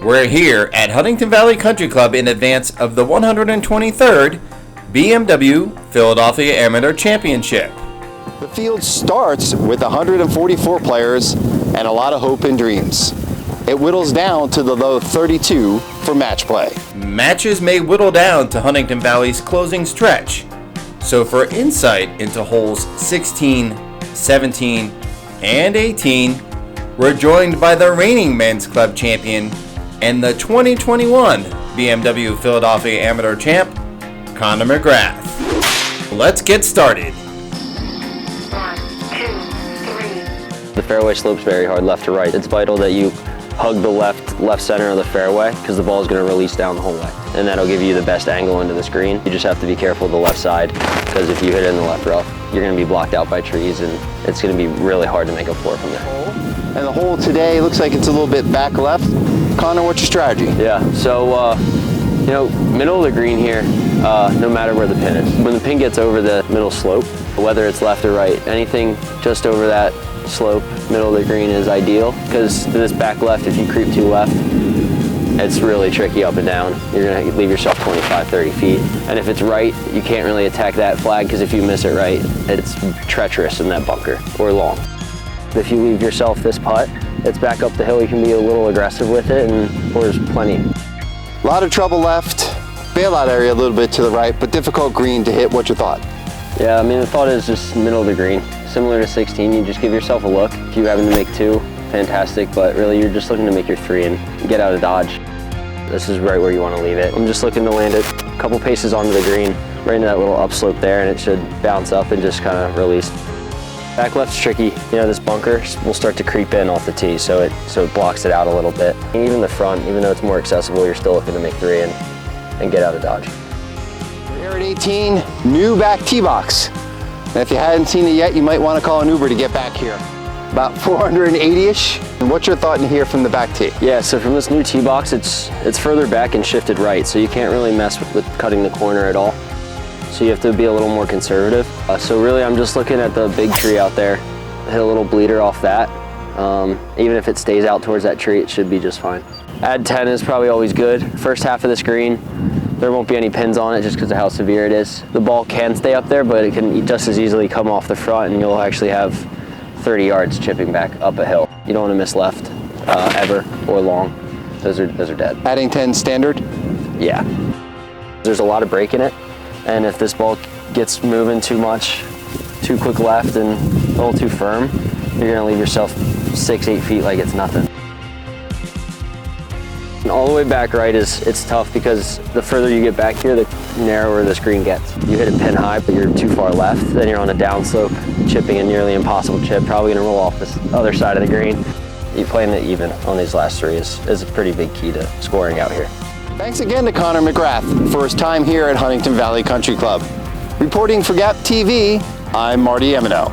We're here at Huntingdon Valley Country Club in advance of the 123rd BMW Philadelphia Amateur Championship. The field starts with 144 players and a lot of hope and dreams. It whittles down to the low 32 for match play. Matches may whittle down to Huntingdon Valley's closing stretch. So for insight into holes 16, 17, and 18, we're joined by the reigning men's club champion and the 2021 BMW Philadelphia Amateur Champ, Conor McGrath. Let's get started. 1, 2, 3. The fairway slopes very hard left to right. It's vital that you hug the left center of the fairway because the ball is going to release down the whole way. And that'll give you the best angle into the screen. You just have to be careful of the left side because if you hit it in the left rough, you're going to be blocked out by trees and it's going to be really hard to make a four from there. And the hole today looks like it's a little bit back left. Conor, what's your strategy? Yeah, so middle of the green here, no matter where the pin is. When the pin gets over the middle slope, whether it's left or right, anything just over that slope, middle of the green is ideal because this back left, if you creep too left, it's really tricky up and down. You're going to leave yourself 25, 30 feet. And if it's right, you can't really attack that flag because if you miss it right, it's treacherous in that bunker or long. If you leave yourself this putt, it's back up the hill. You can be a little aggressive with it and there's plenty. A lot of trouble left, bailout area a little bit to the right, but difficult green to hit. What's your thought? Yeah, I mean, the thought is just middle of the green. Similar to 16, you just give yourself a look. If you happen to make two, fantastic, but really you're just looking to make your three and get out of dodge. This is right where you want to leave it. I'm just looking to land it a couple paces onto the green, right into that little upslope there, and it should bounce up and just kind of release. Back left's tricky. You know, this bunker will start to creep in off the tee, so it blocks it out a little bit. And even the front, even though it's more accessible, you're still looking to make three and get out of dodge. We're here at 18, new back tee box. And if you hadn't seen it yet, you might want to call an Uber to get back here. About 480-ish. And what's your thought in here from the back tee? Yeah, so from this new tee box, it's further back and shifted right, so you can't really mess with cutting the corner at all. So you have to be a little more conservative. So really I'm just looking at the big tree out there, hit a little bleeder off that. Even if it stays out towards that tree, it should be just fine. Add 10 is probably always good. First half of the screen, there won't be any pins on it just because of how severe it is. The ball can stay up there, but it can just as easily come off the front and you'll actually have 30 yards chipping back up a hill. You don't want to miss left ever or long. Those are dead. Adding 10 standard? Yeah. There's a lot of break in it. And if this ball gets moving too much, too quick left and a little too firm, you're gonna leave yourself 6-8 feet like it's nothing. And all the way back right it's tough because the further you get back here, the narrower the screen gets. You hit a pin high, but you're too far left, then you're on a downslope, chipping a nearly impossible chip, probably gonna roll off this other side of the green. You playing it even on these last three is a pretty big key to scoring out here. Thanks again to Conor McGrath for his time here at Huntingdon Valley Country Club. Reporting for GAP TV, I'm Marty Emeno.